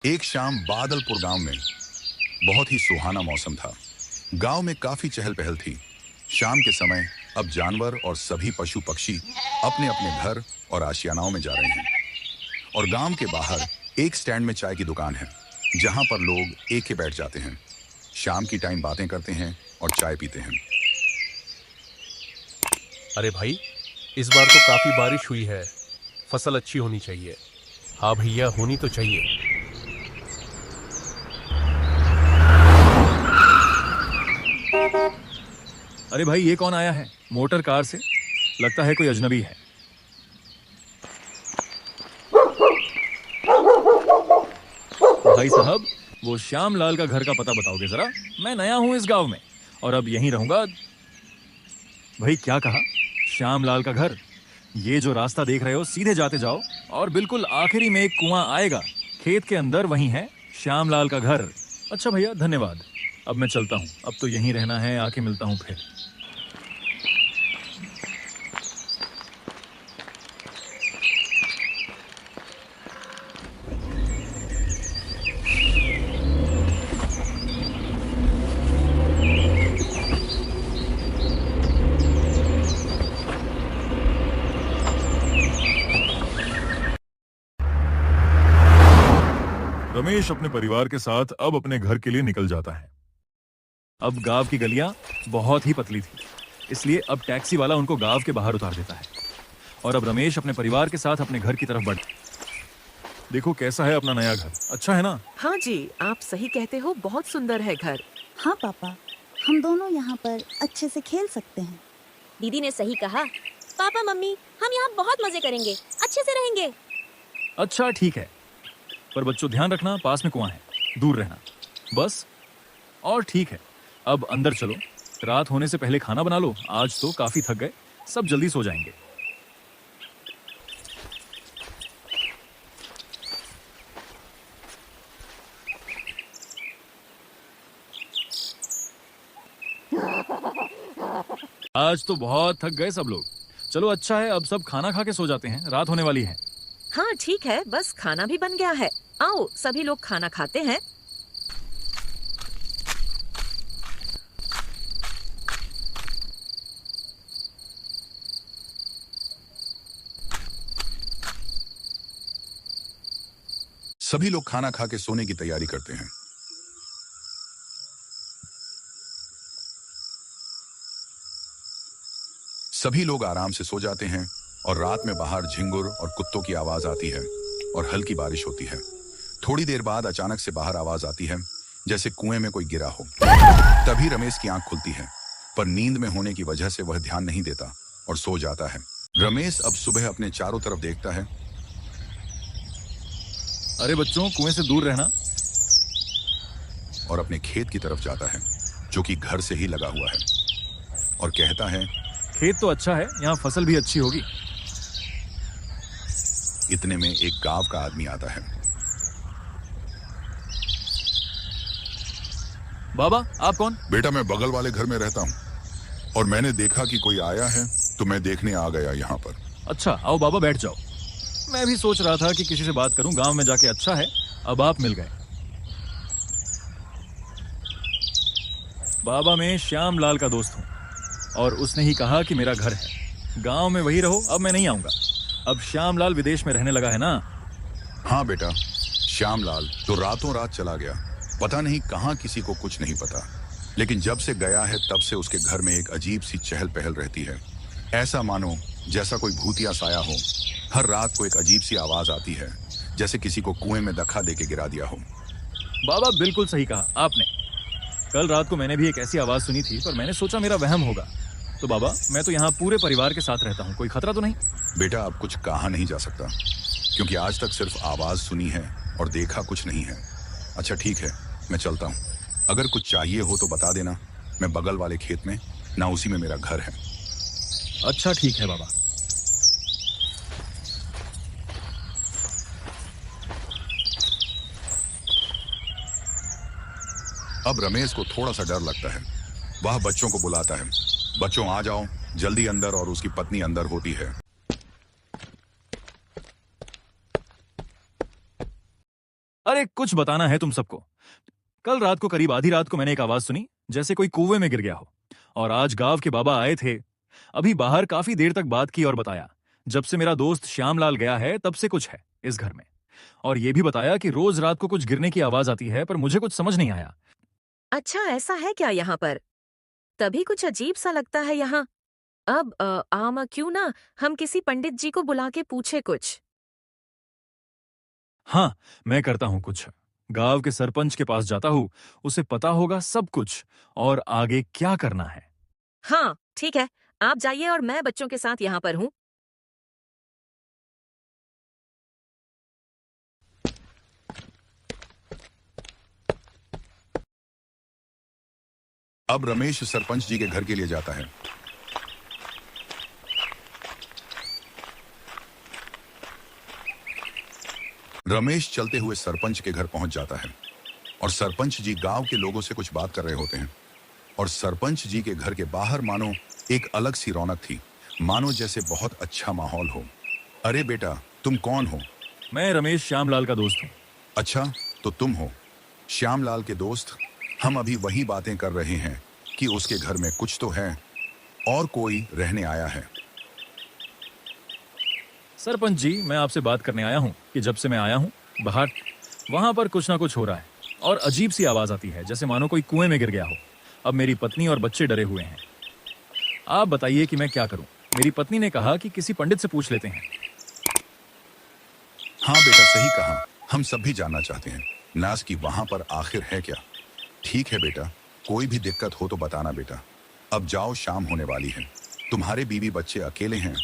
एक शाम बादलपुर गांव में बहुत ही सुहाना मौसम था। गांव में काफी चहल पहल थी। शाम के समय अब जानवर और सभी पशु पक्षी अपने अपने घर और आशियानाओं में जा रहे हैं। और गांव के बाहर एक स्टैंड में चाय की दुकान है, जहां पर लोग एक ही बैठ जाते हैं, शाम की टाइम बातें करते हैं और चाय पीते हैं। अरे भाई, इस बार तो काफी बारिश हुई है। फसल अच्छी होनी चाहिए। हाँ भैया, होनी तो चाहिए। अरे भाई, ये कौन आया है मोटर कार से? लगता है कोई अजनबी है। भाई साहब, वो श्याम लाल का घर का पता बताओगे जरा? मैं नया हूं इस गांव में और अब यहीं रहूंगा। भाई क्या कहा? श्याम लाल का घर? ये जो रास्ता देख रहे हो, सीधे जाते जाओ और बिल्कुल आखिरी में एक कुआं आएगा। खेत के अंदर वहीं है श्याम लाल का घर। अच्छा भैया, धन्यवाद। अब मैं चलता हूँ, अब तो यहीं रहना है। आके मिलता हूँ फिर। रमेश अपने परिवार के साथ अब अपने घर के लिए निकल जाता है। अब गांव की गलियां बहुत ही पतली थी, इसलिए अब टैक्सी वाला उनको गांव के बाहर उतार देता है और अब रमेश अपने परिवार के साथ अपने घर की तरफ बढ़। देखो कैसा है अपना नया घर, अच्छा है ना? हाँ जी, आप सही कहते हो, बहुत सुंदर है घर। हाँ पापा, हम दोनों यहाँ पर अच्छे से खेल सकते हैं। दीदी ने सही कहा। पापा मम्मी, हम यहाँ बहुत मजे करेंगे, अच्छे से रहेंगे। अच्छा ठीक है, पर बच्चों ध्यान रखना, पास में कुआं है, दूर रहना बस। और ठीक है, अब अंदर चलो। रात होने से पहले खाना बना लो, आज तो काफी थक गए, सब जल्दी सो जाएंगे। आज तो बहुत थक गए सब लोग। चलो अच्छा है, अब सब खाना खा के सो जाते हैं, रात होने वाली है। हाँ ठीक है, बस खाना भी बन गया है। आओ सभी लोग खाना खाते हैं। सभी लोग खाना खा के सोने की तैयारी करते हैं। सभी लोग आराम से सो जाते हैं और रात में बाहर झिंगुर और कुत्तों की आवाज आती है और हल्की बारिश होती है। थोड़ी देर बाद अचानक से बाहर आवाज आती है जैसे कुएं में कोई गिरा हो। तभी रमेश की आंख खुलती है, पर नींद में होने की वजह से वह ध्यान नहीं देता और सो जाता है। रमेश अब सुबह अपने चारों तरफ देखता है। अरे बच्चों, कुएं से दूर रहना। और अपने खेत की तरफ जाता है, जो कि घर से ही लगा हुआ है, और कहता है, खेत तो अच्छा है, यहाँ फसल भी अच्छी होगी। इतने में एक गांव का आदमी आता है। बाबा, आप कौन? बेटा, मैं बगल वाले घर में रहता हूँ और मैंने देखा कि कोई आया है, तो मैं देखने आ गया यहाँ पर। अच्छा, आओ बाबा, बैठ जाओ। मैं भी सोच रहा था कि किसी से बात करूं, गांव में जाके। अच्छा है, अब आप मिल गए। बाबा, मैं श्याम लाल का दोस्त हूं और उसने ही कहा कि मेरा घर है, गांव में वही रहो, अब मैं नहीं आऊंगा। अब श्याम लाल विदेश में रहने लगा है ना? हाँ बेटा, श्याम लाल तो रातों रात चला गया, पता नहीं कहाँ, किसी को कुछ नहीं पता। लेकिन जब से गया है तब से उसके घर में एक अजीब सी चहल पहल रहती है। ऐसा मानो जैसा कोई भूतिया साया हो। हर रात को एक अजीब सी आवाज आती है, जैसे किसी को कुएं में धक्का देके गिरा दिया हो। बाबा, बिल्कुल सही कहा आपने। कल रात को मैंने भी एक ऐसी आवाज सुनी थी, पर मैंने सोचा मेरा वहम होगा। तो बाबा, मैं तो यहाँ पूरे परिवार के साथ रहता हूँ, कोई खतरा तो नहीं? बेटा, अब कुछ कहा नहीं जा सकता, क्योंकि आज तक सिर्फ आवाज सुनी है और देखा कुछ नहीं है। अच्छा ठीक है, मैं चलता हूँ। अगर कुछ चाहिए हो तो बता देना। मैं बगल वाले खेत में, ना उसी में मेरा घर है। अच्छा ठीक है बाबा। अब रमेश को थोड़ा सा डर लगता है। वह बच्चों को बुलाता है, बच्चों आ जाओ जल्दी अंदर। और उसकी पत्नी अंदर होती है। अरे अरे कुछ बताना है तुम सबको। कल रात को करीब आधी रात को मैंने एक आवाज सुनी जैसे कोई कुएं में गिर गया हो, और आज गांव के बाबा आए थे। अभी बाहर काफी देर तक बात की और बताया जब से मेरा दोस्त श्यामलाल गया है तब से कुछ है इस घर में। और ये भी बताया कि रोज रात को कुछ गिरने की आवाज आती है, पर मुझे कुछ समझ नहीं आया। अच्छा ऐसा है क्या यहाँ पर? तभी कुछ अजीब सा लगता है यहाँ। अब आमा क्यों ना हम किसी पंडित जी को बुला के पूछे कुछ। हाँ, मैं करता हूं कुछ। गांव के सरपंच के पास जाता हूं, उसे पता होगा सब कुछ और आगे क्या करना है। हाँ ठीक है, आप जाइए और मैं बच्चों के साथ यहाँ पर हूँ। अब रमेश सरपंच जी के घर के लिए जाता है। रमेश चलते हुए सरपंच के घर पहुंच जाता है और सरपंच जी गांव के लोगों से कुछ बात कर रहे होते हैं। और सरपंच जी के घर के बाहर मानो एक अलग सी रौनक थी, मानो जैसे बहुत अच्छा माहौल हो। अरे बेटा, तुम कौन हो? मैं रमेश श्यामलाल का दोस्त हूँ। अच्छा, तो तुम हो श्यामलाल के दोस्त। हम अभी वही बातें कर रहे हैं कि उसके घर में कुछ तो है और कोई रहने आया है। सरपंच जी, मैं आपसे बात करने आया हूँ कि जब से मैं आया हूँ बाहर, वहां पर कुछ ना कुछ हो रहा है और अजीब सी आवाज आती है जैसे मानो कोई कुएं में गिर गया हो। अब मेरी पत्नी और बच्चे डरे हुए हैं। आप बताइए कि मैं क्या करूं। मेरी पत्नी ने कहा कि किसी पंडित से पूछ लेते हैं। हाँ बेटा, सही कहा। हम सब भी जानना चाहते हैं नाज कि वहां पर आखिर है क्या। ठीक है बेटा, कोई भी दिक्कत हो तो बताना बेटा। अब जाओ, शाम होने वाली है, तुम्हारे बीवी बच्चे अकेले हैं।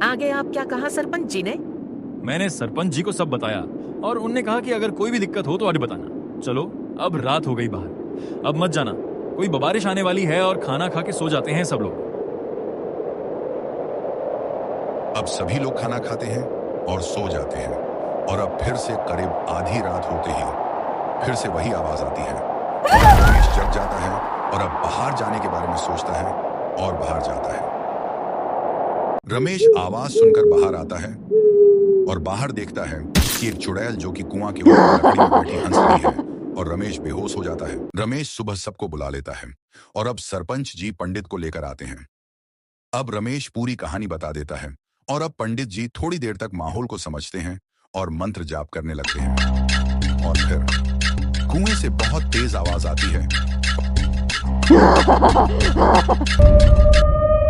आगे आप क्या कहा सरपंच जी ने? मैंने सरपंच जी को सब बताया और उनने कहा कि अगर कोई भी दिक्कत हो तो आगे बताना। चलो, अब रात हो गई बाहर, अब मत जाना। कोई बारिश आने वाली है और खाना खा के सो जाते हैं सब लोग। अब सभी लोग खाना खाते हैं और सो जाते हैं और अब फिर से करीब आधी रात होते ही फिर से वही आवाज आती है। रमेश जग जाता है और अब बाहर जाने के बारे में सोचता है और बाहर जाता है। रमेश आवाज सुनकर बाहर आता है और बाहर देखता है कि एक चुड़ैल जो कि कुआं के ऊपर लकड़ी में बैठी हंस रही है और रमेश बेहोश हो जाता है। रमेश सुबह सबको बुला लेता है और अब सरपंच जी पंडित को लेकर आते हैं। अब रमेश पूरी कहानी बता देता है और अब पंडित जी थोड़ी देर तक माहौल को समझते हैं और मंत्र जाप करने लगते हैं। और फिर कुएं से बहुत तेज आवाज आती है।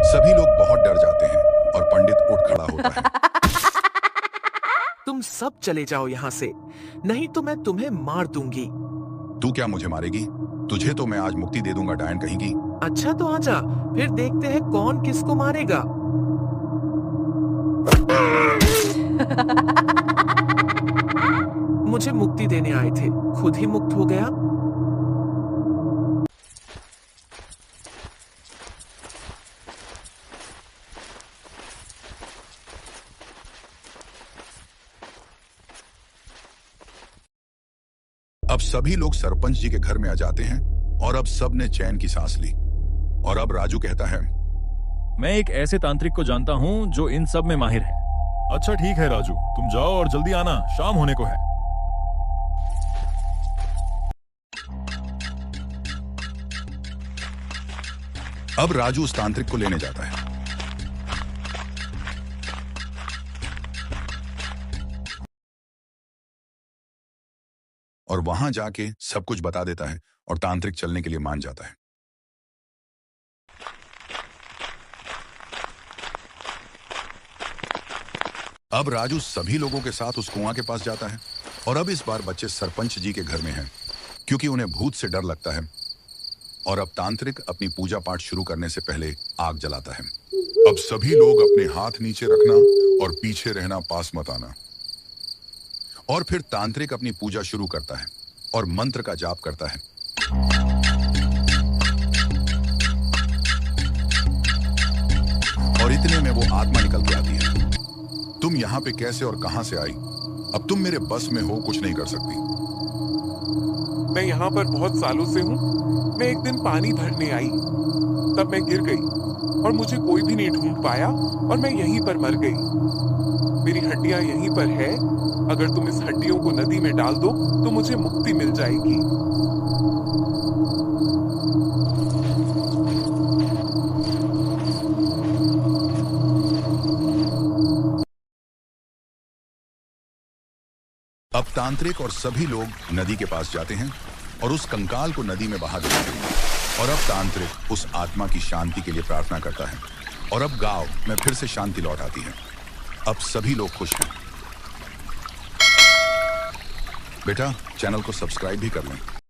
सभी लोग बहुत डर जाते हैं और पंडित उठ खड़ा होता है। तुम सब चले जाओ यहाँ से, नहीं तो मैं तुम्हें मार दूंगी। तू क्या मुझे मारेगी? तुझे तो मैं आज मुक्ति दे दूंगा, डायन कहेगी। अच्छा तो आजा, फिर देखते हैं कौन किसको मारेगा। मुझे मुक्ति देने आए थे, खुद ही मुक्त हो गया। अब सभी लोग सरपंच जी के घर में आ जाते हैं और अब सब ने चैन की सांस ली। और अब राजू कहता है, मैं एक ऐसे तांत्रिक को जानता हूँ जो इन सब में माहिर है। अच्छा ठीक है राजू, तुम जाओ और जल्दी आना, शाम होने को है। अब राजू उस तांत्रिक को लेने जाता है। और वहां जाके सब कुछ बता देता है और तांत्रिक चलने के लिए मान जाता है। अब राजू सभी लोगों के साथ उस कुआं के पास जाता है और अब इस बार बच्चे सरपंच जी के घर में हैं, क्योंकि उन्हें भूत से डर लगता है। और अब तांत्रिक अपनी पूजा पाठ शुरू करने से पहले आग जलाता है। अब सभी लोग अपने हाथ नीचे रखना और पीछे रहना, पास मत आना। और फिर तांत्रिक अपनी पूजा शुरू करता है और मंत्र का जाप करता है। और इतने में वो आत्मा निकल के आती है। तुम यहाँ पे कैसे और कहां से आई? अब तुम मेरे बस में हो, कुछ नहीं कर सकती। मैं यहाँ पर बहुत सालों से हूँ। मैं एक दिन पानी भरने आई, तब मैं गिर गई और मुझे कोई भी नहीं ढूंढ पाया और मैं यहीं पर मर गई। मेरी हड्डियां यहीं पर है। अगर तुम इस हड्डियों को नदी में डाल दो तो मुझे मुक्ति मिल जाएगी। अब तांत्रिक और सभी लोग नदी के पास जाते हैं और उस कंकाल को नदी में बहा देते हैं। और अब तांत्रिक उस आत्मा की शांति के लिए प्रार्थना करता है और अब गांव में फिर से शांति लौट आती है। अब सभी लोग खुश हैं। बेटा, चैनल को सब्सक्राइब भी कर लें।